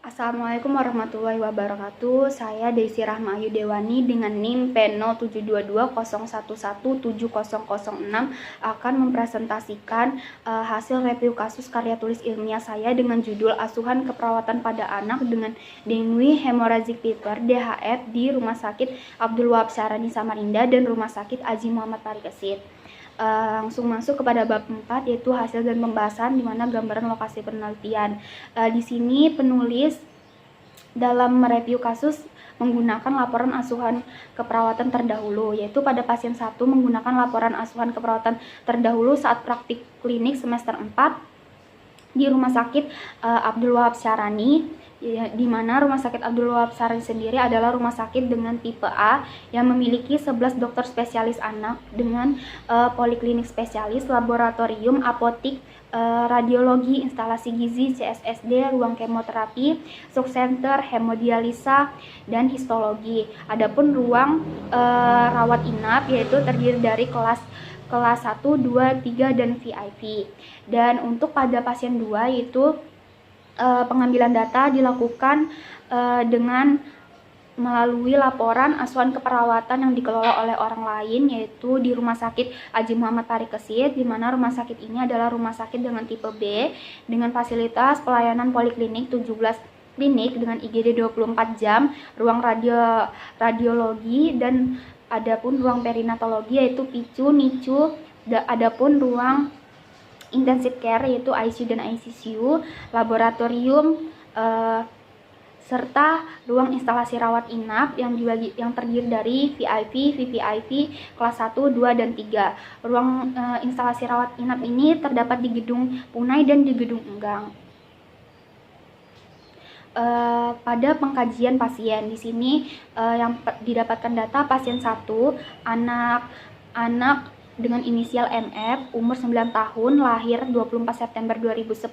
Assalamualaikum warahmatullahi wabarakatuh. Saya Desi Rahma Ayu Dewani dengan NIM P072201170006 akan mempresentasikan hasil review kasus karya tulis ilmiah saya dengan judul Asuhan Keperawatan pada Anak dengan Dengue Hemorrhagic Fever (DHF) di Rumah Sakit Abdul Wahab Syarani Samarinda dan Rumah Sakit Aji Muhammad Parikesit. Langsung masuk kepada bab 4, yaitu hasil dan pembahasan, di mana gambaran lokasi penelitian. Di sini penulis dalam mereview kasus menggunakan laporan asuhan keperawatan terdahulu, yaitu pada pasien 1 menggunakan laporan asuhan keperawatan terdahulu saat praktik klinik semester 4 di Rumah Sakit Abdul Wahab Syarani, di mana Rumah Sakit Abdul Wahab Syarani sendiri adalah rumah sakit dengan tipe A yang memiliki 11 dokter spesialis anak dengan poliklinik spesialis, laboratorium, apotik, radiologi, instalasi gizi, CSSD, ruang kemoterapi, shock center, hemodialisa, dan histologi. Adapun ruang rawat inap yaitu terdiri dari kelas 1, 2, 3, dan VIP. Dan untuk pada pasien 2 yaitu pengambilan data dilakukan dengan melalui laporan asuhan keperawatan yang dikelola oleh orang lain, yaitu di Rumah Sakit Aji Muhammad Parikesit, di mana rumah sakit ini adalah rumah sakit dengan tipe B dengan fasilitas pelayanan poliklinik 17 klinik dengan IGD 24 jam, ruang radiologi, dan adapun ruang perinatologi yaitu PICU, NICU, adapun ruang intensive care yaitu ICU dan ICCU, laboratorium, serta ruang instalasi rawat inap yang terdiri dari VIP, VVIP, kelas 1, 2, dan 3. Ruang instalasi rawat inap ini terdapat di gedung Punai dan di gedung Enggang. Pada pengkajian pasien di sini yang didapatkan data pasien 1 anak dengan inisial MF, umur 9 tahun, lahir 24 September 2010,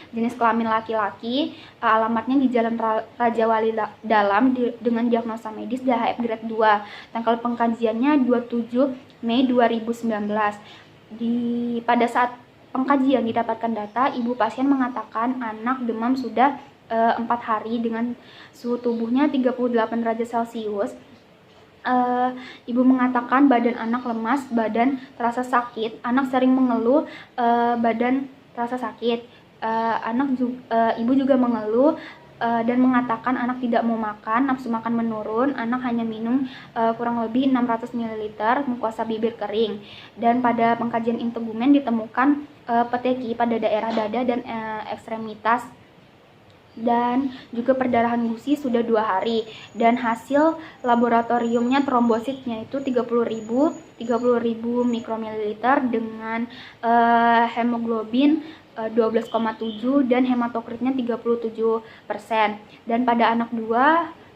jenis kelamin laki-laki, alamatnya di Jalan Raja Wali Dalam dengan diagnosa medis DHF grade 2. Tanggal pengkajiannya 27 Mei 2019. Pada saat pengkajian didapatkan data, ibu pasien mengatakan anak demam sudah 4 hari dengan suhu tubuhnya 38 derajat Celcius. Ibu mengatakan badan anak lemas, badan terasa sakit, anak sering mengeluh, badan terasa sakit. Ibu juga mengeluh dan mengatakan anak tidak mau makan, nafsu makan menurun, anak hanya minum kurang lebih 600 ml, mukosa bibir kering. Dan pada pengkajian integumen ditemukan peteki pada daerah dada dan ekstremitas, dan juga perdarahan gusi sudah 2 hari, dan hasil laboratoriumnya trombositnya itu 30.000 mikromililiter dengan hemoglobin 12,7 dan hematokritnya 37%. Dan pada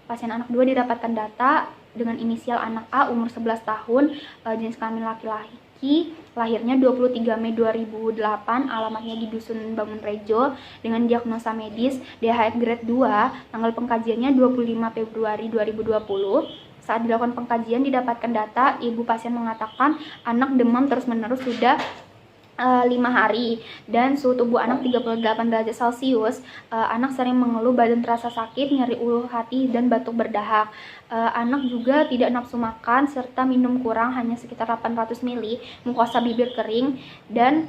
pasien anak 2 didapatkan data dengan inisial anak A, umur 11 tahun, jenis kelamin laki-laki, lahirnya 23 Mei 2008, alamatnya di Dusun Bangun Rejo dengan diagnosa medis DHF grade 2, tanggal pengkajiannya 25 Februari 2020. Saat dilakukan pengkajian didapatkan data, ibu pasien mengatakan anak demam terus-menerus sudah 5 hari dan suhu tubuh anak 38 derajat Celcius. Anak sering mengeluh badan terasa sakit, nyeri ulu hati, dan batuk berdahak. Anak juga tidak nafsu makan serta minum kurang, hanya sekitar 800 ml, mukosa bibir kering, dan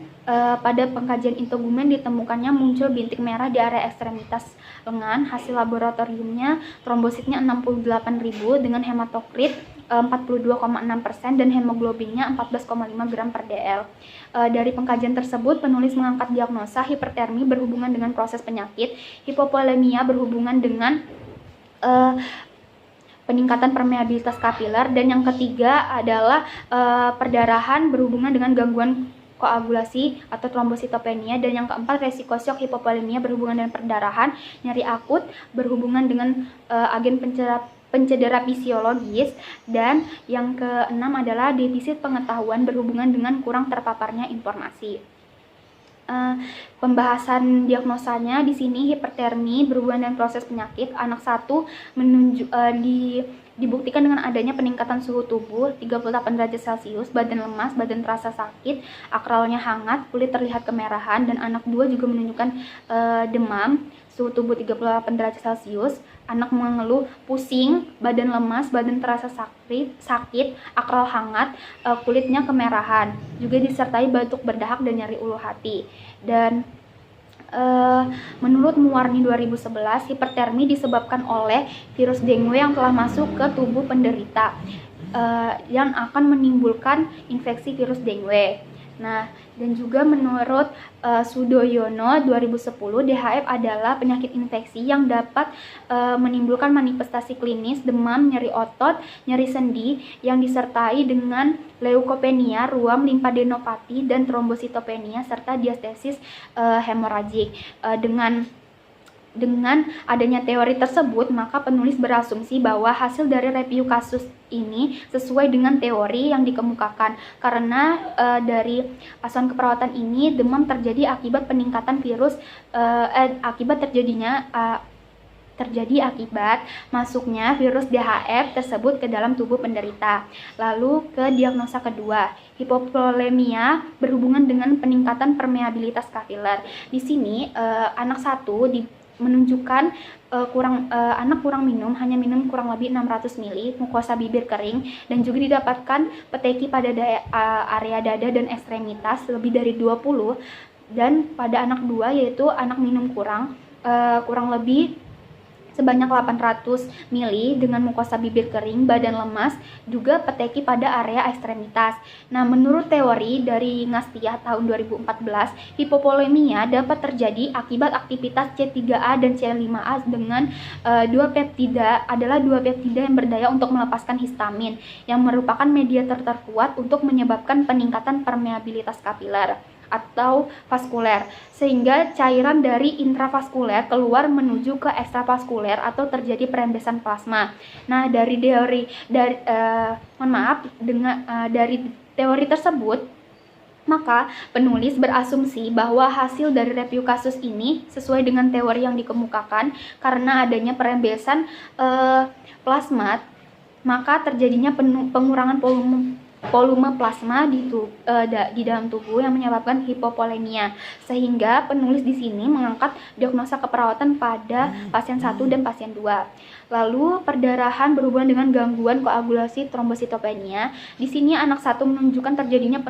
pada pengkajian integumen ditemukannya muncul bintik merah di area ekstremitas lengan. Hasil laboratoriumnya trombositnya 68.000 dengan hematokrit 42,6% dan hemoglobinnya 14,5 gram per dl. Dari pengkajian tersebut, penulis mengangkat diagnosa hipertermi berhubungan dengan proses penyakit, hipovolemia berhubungan dengan peningkatan permeabilitas kapiler, dan yang ketiga adalah perdarahan berhubungan dengan gangguan koagulasi atau trombositopenia, dan yang keempat resiko shock hipovolemia berhubungan dengan perdarahan, nyeri akut berhubungan dengan agen pencedera fisiologis, dan yang keenam adalah defisit pengetahuan berhubungan dengan kurang terpaparnya informasi. Pembahasan diagnosanya di sini hipertermi berhubungan dengan proses penyakit. Anak 1 dibuktikan dengan adanya peningkatan suhu tubuh 38 derajat Celcius, badan lemas, badan terasa sakit, akralnya hangat, kulit terlihat kemerahan, dan anak 2 juga menunjukkan demam suhu tubuh 38 derajat Celcius, anak mengeluh pusing, badan lemas, badan terasa sakit, akral hangat, kulitnya kemerahan, juga disertai batuk berdahak dan nyeri ulu hati. Dan menurut Muwarni 2011, hipertermi disebabkan oleh virus dengue yang telah masuk ke tubuh penderita, yang akan menimbulkan infeksi virus dengue. Nah, dan juga menurut Sudoyono 2010, DHF adalah penyakit infeksi yang dapat menimbulkan manifestasi klinis demam, nyeri otot, nyeri sendi yang disertai dengan leukopenia, ruam limfadenopati, dan trombositopenia serta diastesis hemoragik. Dengan adanya teori tersebut, maka penulis berasumsi bahwa hasil dari review kasus ini sesuai dengan teori yang dikemukakan, karena dari asuhan keperawatan ini demam terjadi akibat peningkatan virus, terjadi akibat masuknya virus DHF tersebut ke dalam tubuh penderita. Lalu ke diagnosa kedua, hipovolemia berhubungan dengan peningkatan permeabilitas kapiler. Di sini anak satu menunjukkan anak kurang minum, hanya minum kurang lebih 600 ml, mukosa bibir kering, dan juga didapatkan peteki pada area dada dan ekstremitas lebih dari 20. Dan pada anak 2, yaitu anak minum kurang lebih sebanyak 800 ml dengan mukosa bibir kering, badan lemas, juga peteki pada area ekstremitas. Nah, menurut teori dari Ngastiah tahun 2014, hipovolemia dapat terjadi akibat aktivitas C3A dan C5A dengan dua peptida yang berdaya untuk melepaskan histamin, yang merupakan mediator terkuat untuk menyebabkan peningkatan permeabilitas kapiler atau vaskuler, sehingga cairan dari intravaskuler keluar menuju ke ekstravaskuler atau terjadi perembesan plasma. Nah, dari teori tersebut, maka penulis berasumsi bahwa hasil dari review kasus ini sesuai dengan teori yang dikemukakan, karena adanya perembesan plasma, maka terjadinya pengurangan volume plasma di dalam tubuh yang menyebabkan hipovolemia, sehingga penulis di sini mengangkat diagnosa keperawatan pada pasien 1 dan pasien 2. Lalu perdarahan berhubungan dengan gangguan koagulasi trombositopenia. Di sini anak 1 menunjukkan terjadinya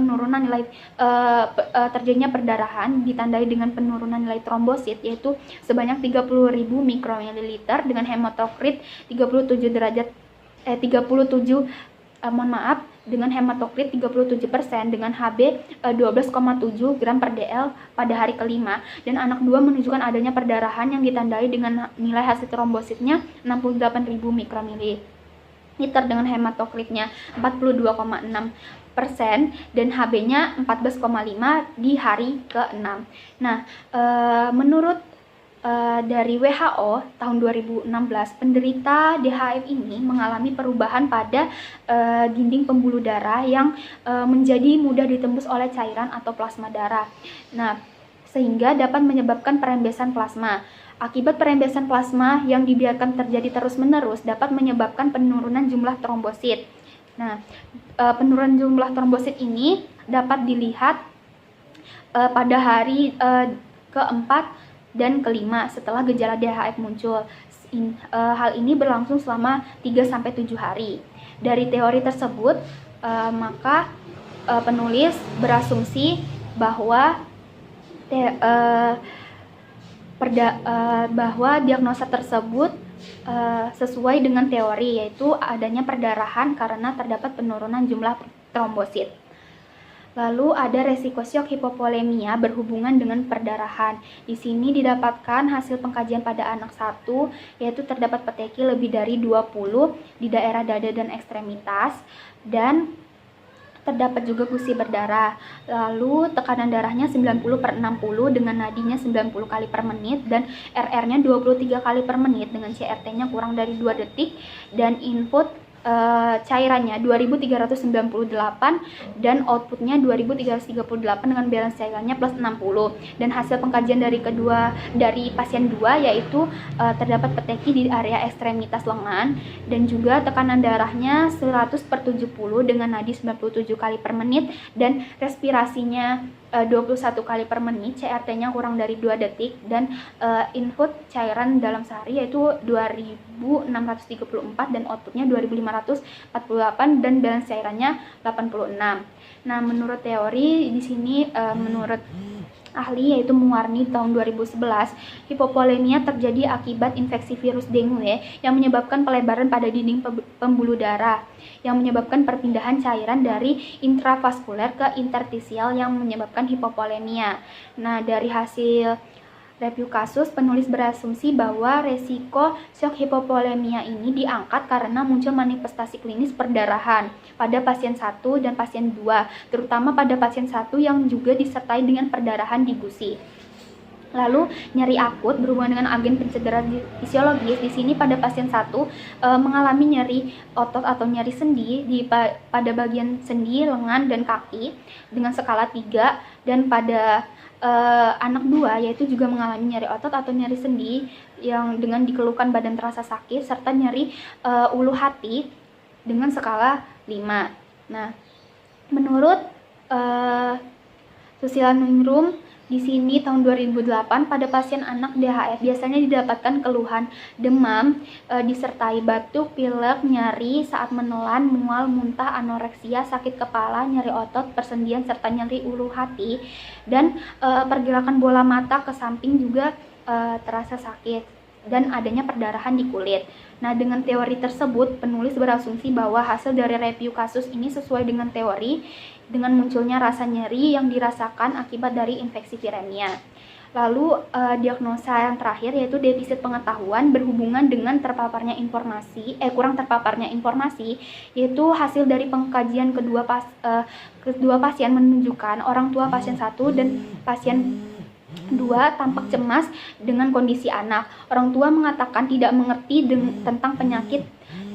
perdarahan ditandai dengan penurunan nilai trombosit, yaitu sebanyak 30.000 mikromililiter dengan hematokrit dengan hematokrit 37% dengan HB 12,7 gram per DL pada hari kelima, dan anak 2 menunjukkan adanya perdarahan yang ditandai dengan nilai hasil trombositnya 68.000 mikromililiter dengan hematokritnya 42,6% dan HB-nya 14,5 di hari ke-6. Nah, menurut dari WHO tahun 2016, penderita DHF ini mengalami perubahan pada dinding pembuluh darah yang menjadi mudah ditembus oleh cairan atau plasma darah. Nah, sehingga dapat menyebabkan perembesan plasma. Akibat perembesan plasma yang dibiarkan terjadi terus-menerus dapat menyebabkan penurunan jumlah trombosit. Nah, penurunan jumlah trombosit ini dapat dilihat pada hari keempat dan kelima setelah gejala DHF muncul. Hal ini berlangsung selama 3-7 hari. Dari teori tersebut, maka penulis berasumsi bahwa diagnosa tersebut sesuai dengan teori, yaitu adanya perdarahan karena terdapat penurunan jumlah trombosit. Lalu ada resiko syok hipovolemia berhubungan dengan perdarahan. Di sini didapatkan hasil pengkajian pada anak 1, yaitu terdapat peteki lebih dari 20 di daerah dada dan ekstremitas, dan terdapat juga gusi berdarah. Lalu tekanan darahnya 90/60 dengan nadinya 90 kali per menit, dan RR-nya 23 kali per menit dengan CRT-nya kurang dari 2 detik, dan input cairannya 2398 dan outputnya 2338 dengan balance cairannya plus 60. Dan hasil pengkajian dari pasien 2, yaitu terdapat peteki di area ekstremitas lengan, dan juga tekanan darahnya 100/70 dengan nadi 97 kali per menit, dan respirasinya 21 kali per menit, CRT-nya kurang dari 2 detik, dan input cairan dalam sehari yaitu 2634 dan outputnya 2548 dan balance cairannya 86. Nah, menurut teori di sini menurut ahli yaitu Muwarni tahun 2011, hipovolemia terjadi akibat infeksi virus dengue yang menyebabkan pelebaran pada dinding pembuluh darah yang menyebabkan perpindahan cairan dari intravaskuler ke interstisial yang menyebabkan hipovolemia. Nah, dari hasil review kasus, penulis berasumsi bahwa resiko shock hipovolemia ini diangkat karena muncul manifestasi klinis perdarahan pada pasien 1 dan pasien 2, terutama pada pasien 1 yang juga disertai dengan perdarahan di gusi. Lalu nyeri akut berhubungan dengan agen pencedera fisiologis. Di sini pada pasien 1 mengalami nyeri otot atau nyeri sendi pada bagian sendi, lengan, dan kaki dengan skala 3, dan pada anak 2 yaitu juga mengalami nyeri otot atau nyeri sendi yang dengan dikeluhkan badan terasa sakit serta nyeri ulu hati dengan skala 5. Nah, menurut Susilaningrum di sini tahun 2008 pada pasien anak DHF biasanya didapatkan keluhan demam disertai batuk, pilek, nyeri saat menelan, mual, muntah, anoreksia, sakit kepala, nyeri otot, persendian serta nyeri ulu hati, dan pergerakan bola mata ke samping juga terasa sakit dan adanya perdarahan di kulit. Nah, dengan teori tersebut penulis berasumsi bahwa hasil dari review kasus ini sesuai dengan teori dengan munculnya rasa nyeri yang dirasakan akibat dari infeksi viremia. Lalu diagnosa yang terakhir yaitu defisit pengetahuan berhubungan dengan kurang terpaparnya informasi, yaitu hasil dari pengkajian kedua pasien menunjukkan orang tua pasien 1 dan pasien 2 tampak cemas dengan kondisi anak. Orang tua mengatakan tidak mengerti tentang penyakit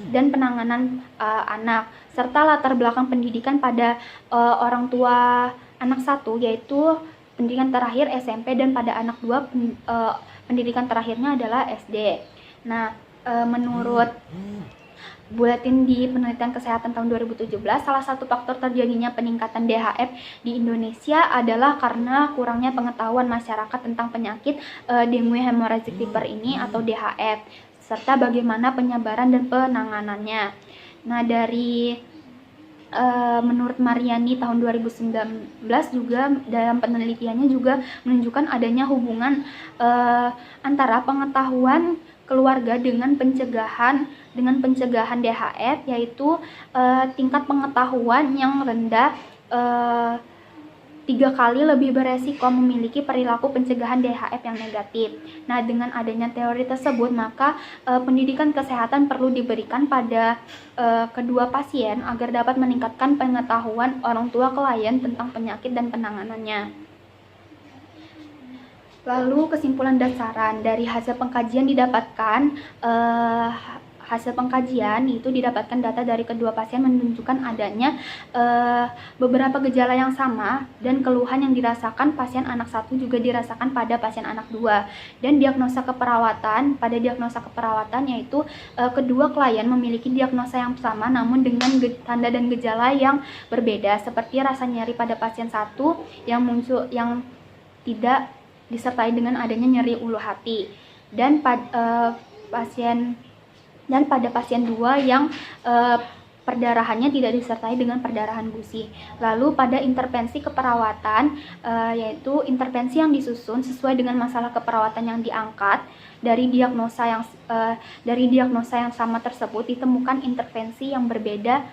dan penanganan anak, serta latar belakang pendidikan pada orang tua anak 1 yaitu pendidikan terakhir SMP dan pada anak 2 pendidikan terakhirnya adalah SD. Nah, menurut buletin di penelitian kesehatan tahun 2017, salah satu faktor terjadinya peningkatan DHF di Indonesia adalah karena kurangnya pengetahuan masyarakat tentang penyakit dengue hemorrhagic fever ini atau DHF, serta bagaimana penyebaran dan penanganannya. Nah, dari menurut Mariani tahun 2019 juga dalam penelitiannya juga menunjukkan adanya hubungan antara pengetahuan keluarga dengan pencegahan DHF, yaitu tingkat pengetahuan yang rendah 3 kali lebih beresiko memiliki perilaku pencegahan DHF yang negatif. Nah, dengan adanya teori tersebut, maka pendidikan kesehatan perlu diberikan pada kedua pasien agar dapat meningkatkan pengetahuan orang tua klien tentang penyakit dan penanganannya. Lalu kesimpulan dan saran dari hasil pengkajian itu didapatkan data dari kedua pasien menunjukkan adanya beberapa gejala yang sama dan keluhan yang dirasakan pasien anak 1 juga dirasakan pada pasien anak 2. Dan diagnosa keperawatan yaitu kedua klien memiliki diagnosa yang sama namun dengan tanda dan gejala yang berbeda, seperti rasa nyeri pada pasien 1 yang tidak disertai dengan adanya nyeri ulu hati, dan pada pasien 2 yang perdarahannya tidak disertai dengan perdarahan gusi. Lalu pada intervensi keperawatan yaitu intervensi yang disusun sesuai dengan masalah keperawatan yang diangkat. Dari diagnosa yang sama tersebut ditemukan intervensi yang berbeda,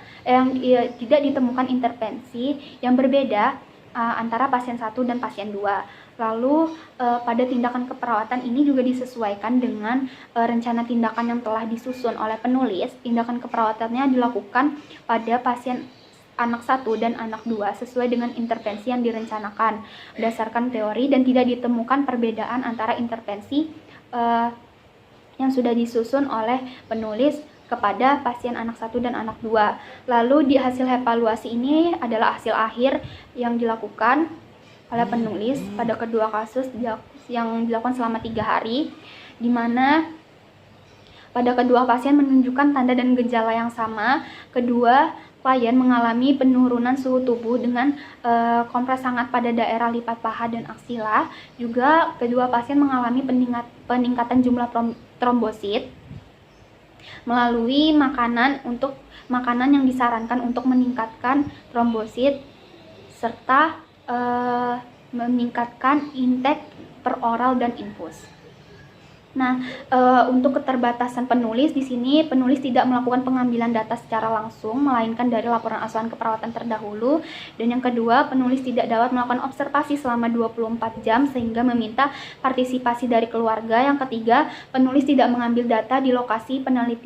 tidak ditemukan intervensi yang berbeda antara pasien 1 dan pasien 2. Lalu pada tindakan keperawatan ini juga disesuaikan dengan rencana tindakan yang telah disusun oleh penulis. Tindakan keperawatannya dilakukan pada pasien anak 1 dan anak 2 sesuai dengan intervensi yang direncanakan berdasarkan teori, dan tidak ditemukan perbedaan antara intervensi yang sudah disusun oleh penulis kepada pasien anak 1 dan anak 2. Lalu di hasil evaluasi ini adalah hasil akhir yang dilakukan oleh penulis pada kedua kasus yang dilakukan selama 3 hari, di mana pada kedua pasien menunjukkan tanda dan gejala yang sama. Kedua klien mengalami penurunan suhu tubuh dengan kompres hangat pada daerah lipat paha dan aksila. Juga kedua pasien mengalami peningkatan jumlah trombosit melalui makanan yang disarankan untuk meningkatkan trombosit serta meningkatkan intake peroral dan infus. Nah, untuk keterbatasan penulis di sini, penulis tidak melakukan pengambilan data secara langsung, melainkan dari laporan asuhan keperawatan terdahulu. Dan yang kedua, penulis tidak dapat melakukan observasi selama 24 jam sehingga meminta partisipasi dari keluarga. Yang ketiga, penulis tidak mengambil data di lokasi penelitian